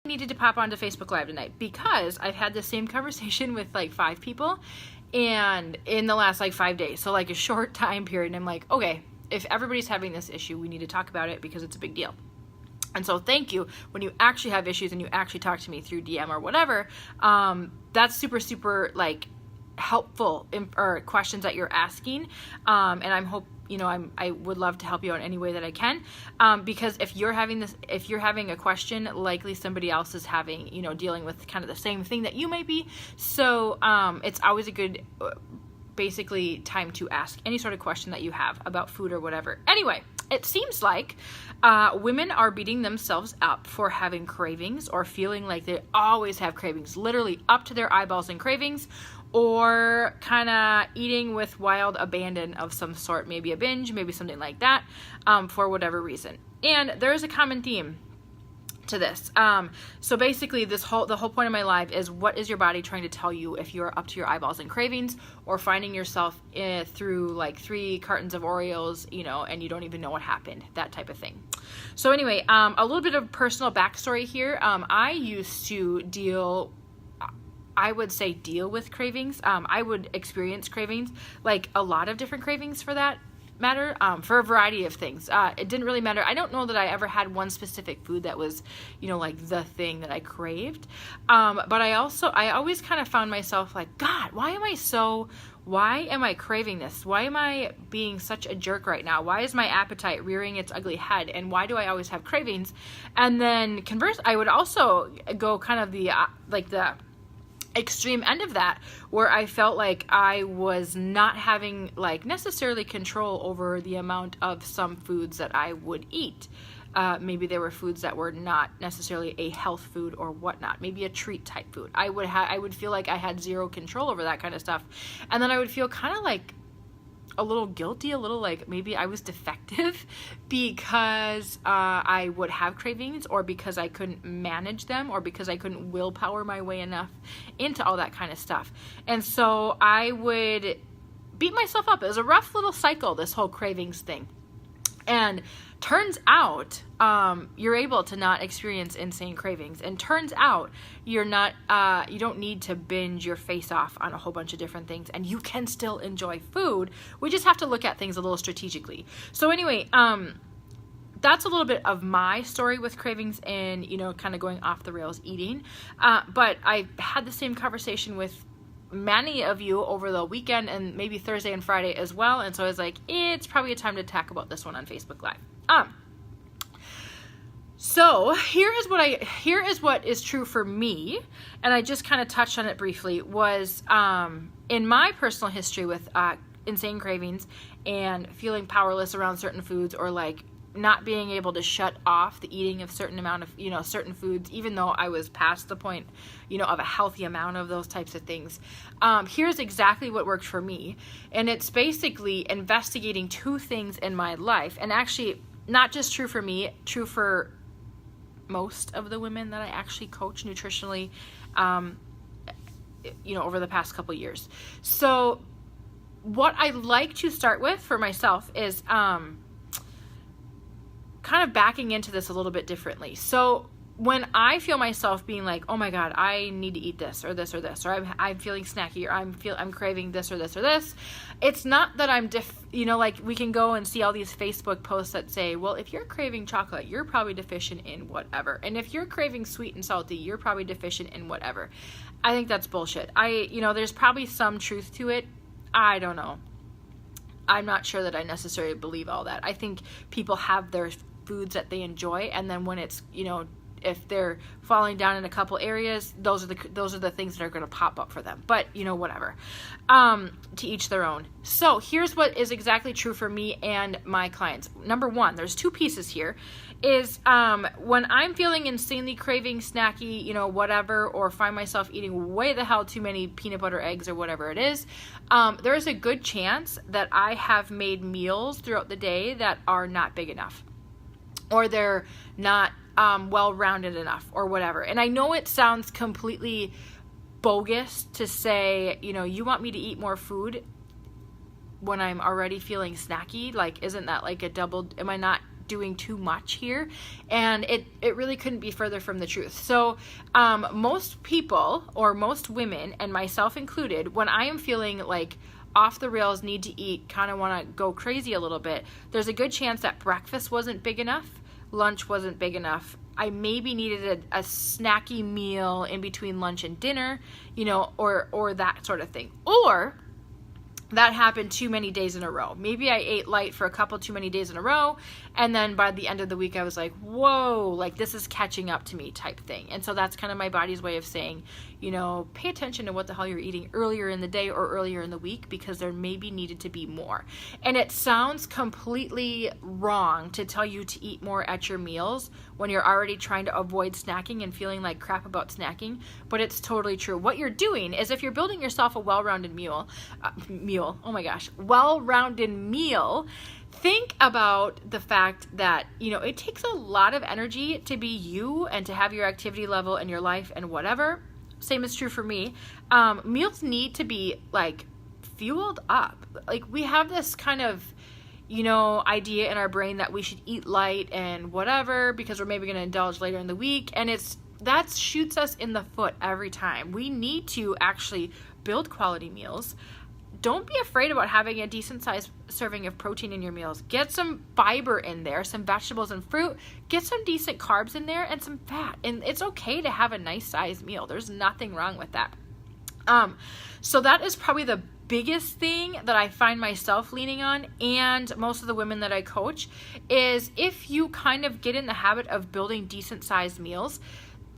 needed to pop onto Facebook Live tonight because I've had the same conversation with like 5 people and in the last like 5 days. So like a short time period. And I'm like, okay, if everybody's having this issue, we need to talk about it because it's a big deal. And so thank you when you actually have issues and you actually talk to me through DM or whatever. That's super, super like helpful or questions that you're asking. And I would love to help you out in any way that I can. Because if you're having a question, likely somebody else is having, dealing with kind of the same thing that you may be. So, it's always a good, basically time to ask any sort of question that you have about food or whatever. Anyway, it seems like women are beating themselves up for having cravings or feeling like they always have cravings, literally up to their eyeballs in cravings, or kind of eating with wild abandon of some sort, maybe a binge, maybe something like that, for whatever reason. And there's a common theme to this. So basically the whole point of my live is, what is your body trying to tell you if you're up to your eyeballs in cravings or finding yourself through like 3 cartons of Oreos, and you don't even know what happened, that type of thing. So anyway, a little bit of personal backstory here. I used to deal with cravings. I would experience cravings, like a lot of different cravings for that matter, for a variety of things. It didn't really matter. I don't know that I ever had one specific food that was, like the thing that I craved. But I always kind of found myself like, God, why am I craving this? Why am I being such a jerk right now? Why is my appetite rearing its ugly head? And why do I always have cravings? And then I would also go kind of the extreme end of that, where I felt like I was not having like necessarily control over the amount of some foods that I would eat. Maybe there were foods that were not necessarily a health food or whatnot, maybe a treat type food. I would feel like I had zero control over that kind of stuff. And then I would feel kind of like a little guilty, a little like maybe I was defective because I would have cravings, or because I couldn't manage them, or because I couldn't willpower my way enough into all that kind of stuff. And so I would beat myself up. It was a rough little cycle, this whole cravings thing. And turns out you're able to not experience insane cravings, and turns out you don't need to binge your face off on a whole bunch of different things, and you can still enjoy food. We just have to look at things a little strategically. So anyway, that's a little bit of my story with cravings and kind of going off the rails eating. But I had the same conversation with many of you over the weekend and maybe Thursday and Friday as well. And so I was like, it's probably a time to talk about this one on Facebook Live. So here is what is true for me. And I just kind of touched on it briefly, was, in my personal history with, insane cravings and feeling powerless around certain foods, or like not being able to shut off the eating of certain amount of, certain foods, even though I was past the point, of a healthy amount of those types of things. Here's exactly what worked for me. And it's basically investigating 2 things in my life. And actually not just true for me, true for most of the women that I actually coach nutritionally, over the past couple years. So what I like to start with for myself is, kind of backing into this a little bit differently. So when I feel myself being like, oh my God, I need to eat this or this or this, or I'm feeling snacky, or I'm craving this or this or this, it's not that I'm like we can go and see all these Facebook posts that say, well, if you're craving chocolate, you're probably deficient in whatever. And if you're craving sweet and salty, you're probably deficient in whatever. I think that's bullshit. There's probably some truth to it. I don't know. I'm not sure that I necessarily believe all that. I think people have their foods that they enjoy, and then when it's, if they're falling down in a couple areas, those are the things that are going to pop up for them. But whatever. To each their own. So here's what is exactly true for me and my clients. Number 1, there's 2 pieces here. Is when I'm feeling insanely craving snacky, whatever, or find myself eating way the hell too many peanut butter eggs or whatever it is, there is a good chance that I have made meals throughout the day that are not big enough, or they're not well-rounded enough, or whatever. And I know it sounds completely bogus to say, you want me to eat more food when I'm already feeling snacky. Like, isn't that like am I not doing too much here. And it really couldn't be further from the truth. So most people, or most women, and myself included, when I am feeling like off the rails, need to eat, kind of want to go crazy a little bit, there's a good chance that breakfast wasn't big enough, lunch wasn't big enough. I maybe needed a snacky meal in between lunch and dinner, you know, or that sort of thing. Or that happened too many days in a row. Maybe I ate light for a couple too many days in a row, and then by the end of the week I was like, whoa, like this is catching up to me type thing. And so that's kind of my body's way of saying, you know, pay attention to what the hell you're eating earlier in the day or earlier in the week, because there maybe needed to be more. And it sounds completely wrong to tell you to eat more at your meals when you're already trying to avoid snacking and feeling like crap about snacking, but it's totally true. What you're doing is, if you're building yourself a well-rounded well-rounded meal, think about the fact that, you know, it takes a lot of energy to be you and to have your activity level in your life and whatever. Same is true for me. Meals need to be like fueled up. Like, we have this kind of, you know, idea in our brain that we should eat light and whatever because we're maybe going to indulge later in the week, and that shoots us in the foot every time. We need to actually build quality meals. Don't be afraid about having a decent sized serving of protein in your meals. Get some fiber in there, some vegetables and fruit. Get some decent carbs in there and some fat. And it's okay to have a nice sized meal. There's nothing wrong with that. So that is probably the biggest thing that I find myself leaning on, and most of the women that I coach, is if you kind of get in the habit of building decent sized meals,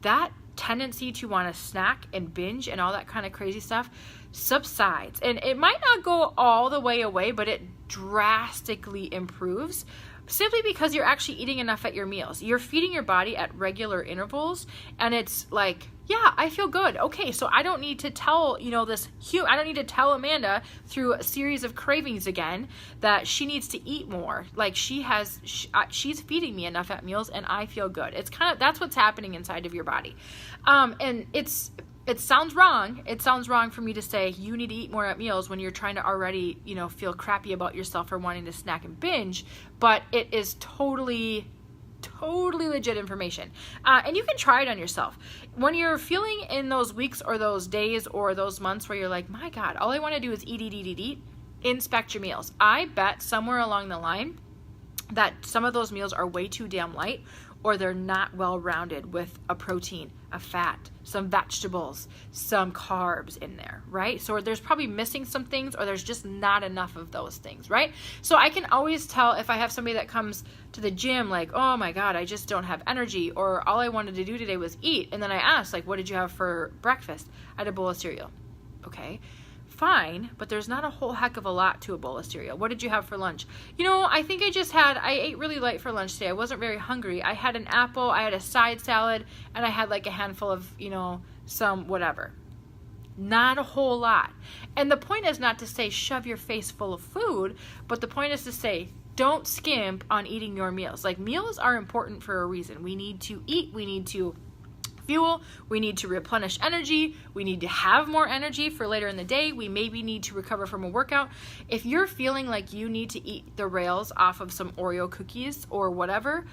that tendency to want to snack and binge and all that kind of crazy stuff subsides. And it might not go all the way away, but it drastically improves, simply because you're actually eating enough at your meals. You're feeding your body at regular intervals, and it's like, yeah, I feel good. Okay, so I don't need to tell, you know, I don't need to tell Amanda through a series of cravings again that she needs to eat more. Like, she's feeding me enough at meals, and I feel good. It's kind of, that's what's happening inside of your body. And it sounds wrong. It sounds wrong for me to say you need to eat more at meals when you're trying to already, you know, feel crappy about yourself for wanting to snack and binge, but it is totally legit information. And you can try it on yourself. When you're feeling in those weeks or those days or those months where you're like, my God, all I want to do is eat, inspect your meals. I bet somewhere along the line that some of those meals are way too damn light, or they're not well rounded with a protein, a fat, some vegetables, some carbs in there, right? So there's probably missing some things, or there's just not enough of those things, right? So I can always tell if I have somebody that comes to the gym like, oh my God, I just don't have energy, or all I wanted to do today was eat. And then I ask, like, what did you have for breakfast? I had a bowl of cereal. Okay, fine, but there's not a whole heck of a lot to a bowl of cereal. What did you have for lunch? You know, I think I ate really light for lunch today. I wasn't very hungry. I had an apple, I had a side salad, and I had like a handful of, you know, some whatever. Not a whole lot. And the point is not to say shove your face full of food, but the point is to say don't skimp on eating your meals. Like, meals are important for a reason. We need to eat, we need to fuel, we need to replenish energy, we need to have more energy for later in the day, we maybe need to recover from a workout. If you're feeling like you need to eat the rails off of some Oreo cookies or whatever,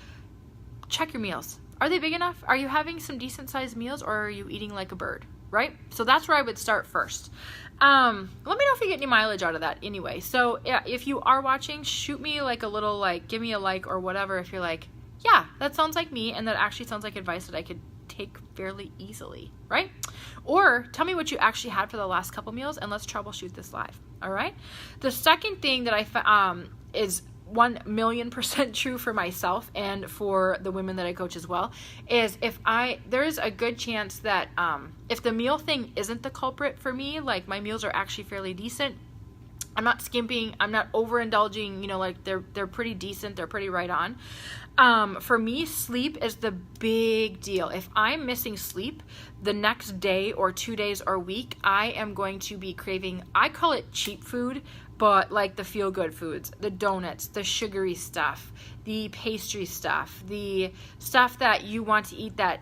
check your meals. Are they big enough? Are you having some decent sized meals, or are you eating like a bird, right? So that's where I would start first. Let me know if you get any mileage out of that anyway. So yeah, if you are watching, shoot me like a little, like, give me a like or whatever if you're like, yeah, that sounds like me, and that actually sounds like advice that I could take fairly easily, right? Or tell me what you actually had for the last couple meals, and let's troubleshoot this live. All right. The second thing that I is 1,000,000% true for myself and for the women that I coach as well, is there's a good chance that if the meal thing isn't the culprit for me, like my meals are actually fairly decent, I'm not skimping, I'm not overindulging, you know, like they're pretty decent, they're pretty right on. For me, sleep is the big deal. If I'm missing sleep the next day or 2 days or week, I am going to be craving, I call it cheap food, but like the feel-good foods, the donuts, the sugary stuff, the pastry stuff, the stuff that you want to eat that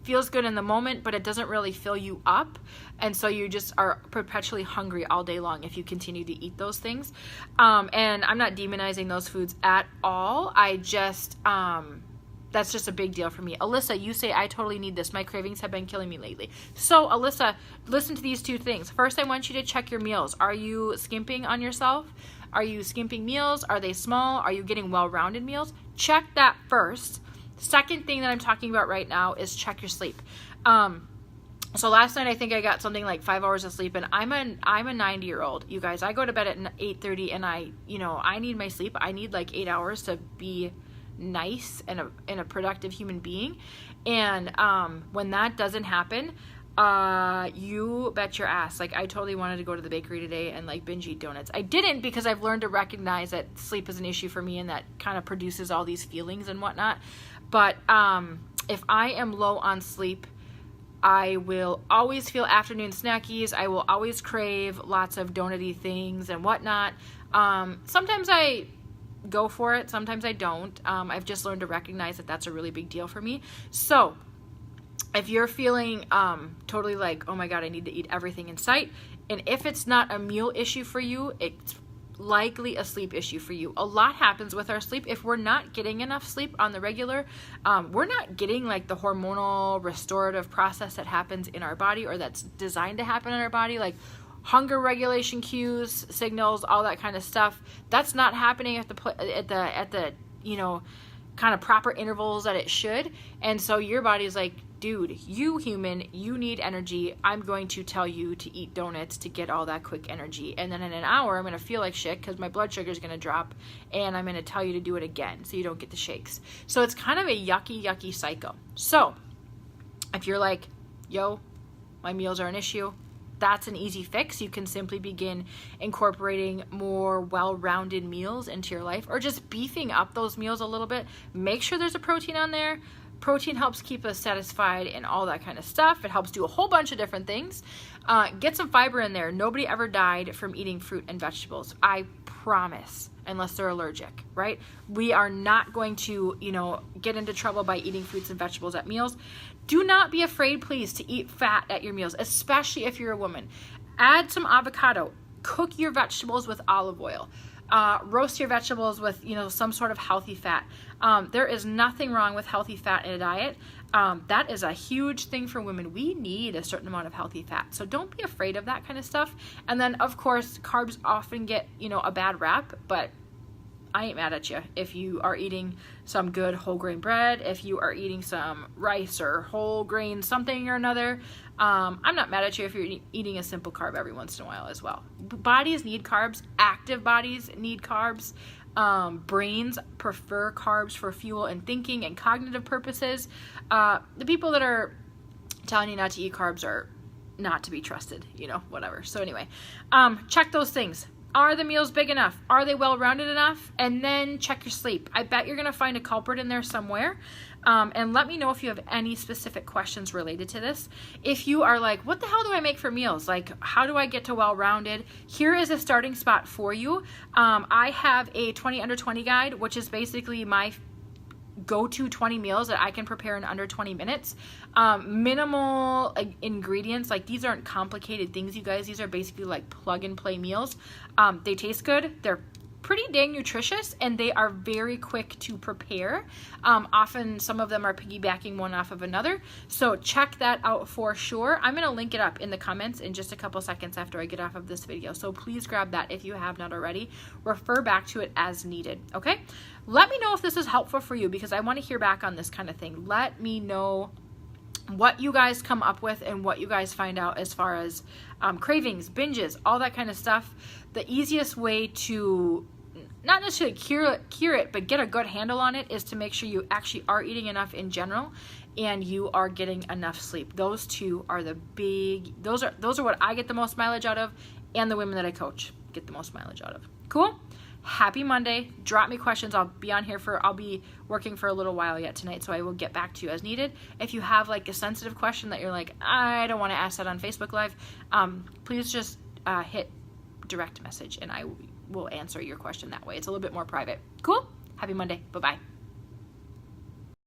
feels good in the moment, but it doesn't really fill you up. And so you just are perpetually hungry all day long if you continue to eat those things. And I'm not demonizing those foods at all. I just, that's just a big deal for me. Alyssa, you say, I totally need this. My cravings have been killing me lately. So Alyssa, listen to these two things. First, I want you to check your meals. Are you skimping on yourself? Are you skimping meals? Are they small? Are you getting well-rounded meals? Check that first. Second thing that I'm talking about right now is check your sleep. So last night I think I got something like 5 hours of sleep, and I'm a 90-year-old. You guys, I go to bed at 8:30, and I need my sleep. I need like 8 hours to be nice and a productive human being. And when that doesn't happen, you bet your ass. Like, I totally wanted to go to the bakery today and like binge eat donuts. I didn't, because I've learned to recognize that sleep is an issue for me, and that kind of produces all these feelings and whatnot. But if I am low on sleep, I will always feel afternoon snackies. I will always crave lots of donut-y things and whatnot. Sometimes I go for it, sometimes I don't. I've just learned to recognize that that's a really big deal for me. So if you're feeling totally like, oh my God, I need to eat everything in sight, and if it's not a meal issue for you, it's likely a sleep issue for you. A lot happens with our sleep. If we're not getting enough sleep on the regular, we're not getting like the hormonal restorative process that happens in our body, or that's designed to happen in our body, like hunger regulation cues, signals, all that kind of stuff. That's not happening at the kind of proper intervals that it should. And so your body's like, dude, you human, you need energy. I'm going to tell you to eat donuts to get all that quick energy. And then in an hour, I'm going to feel like shit because my blood sugar is going to drop, and I'm going to tell you to do it again so you don't get the shakes. So it's kind of a yucky cycle. So if you're like, yo, my meals are an issue, that's an easy fix. You can simply begin incorporating more well-rounded meals into your life, or just beefing up those meals a little bit. Make sure there's a protein on there. Protein helps keep us satisfied and all that kind of stuff. It helps do a whole bunch of different things. Get some fiber in there. Nobody ever died from eating fruit and vegetables. I promise, unless they're allergic, right? We are not going to, get into trouble by eating fruits and vegetables at meals. Do not be afraid, please, to eat fat at your meals, especially if you're a woman. Add some avocado. Cook your vegetables with olive oil. Roast your vegetables with, some sort of healthy fat. There is nothing wrong with healthy fat in a diet. That is a huge thing for women. We need a certain amount of healthy fat. So don't be afraid of that kind of stuff. And then, of course, carbs often get, a bad rap, but I ain't mad at you if you are eating some good whole grain bread, if you are eating some rice or whole grain something or another. I'm not mad at you if you're eating a simple carb every once in a while as well. Bodies need carbs. Active bodies need carbs. Brains prefer carbs for fuel and thinking and cognitive purposes. The people that are telling you not to eat carbs are not to be trusted, whatever. So anyway, check those things. Are the meals big enough? Are they well-rounded enough? And then check your sleep. I bet you're going to find a culprit in there somewhere. And let me know if you have any specific questions related to this. If you are like, what the hell do I make for meals? Like, how do I get to well-rounded? Here is a starting spot for you. I have a 20 under 20 guide, which is basically my go-to 20 meals that I can prepare in under 20 minutes. Minimal ingredients. Like, these aren't complicated things, you guys. These are basically like plug and play meals. They taste good. They're pretty dang nutritious, and they are very quick to prepare. Often some of them are piggybacking one off of another. So check that out for sure. I'm going to link it up in the comments in just a couple seconds after I get off of this video. So please grab that if you have not already. Refer back to it as needed. Okay. Let me know if this is helpful for you, because I want to hear back on this kind of thing. Let me know what you guys come up with and what you guys find out as far as cravings, binges, all that kind of stuff. The easiest way to not necessarily cure it, but get a good handle on it is to make sure you actually are eating enough in general and you are getting enough sleep. Those two are those are what I get the most mileage out of, and the women that I coach get the most mileage out of. Cool? Happy Monday. Drop me questions. I'll be working for a little while yet tonight, so I will get back to you as needed. If you have like a sensitive question that you're like, I don't want to ask that on Facebook Live, please just hit direct message and I will answer your question that way. It's a little bit more private. Cool? Happy Monday. Bye-bye.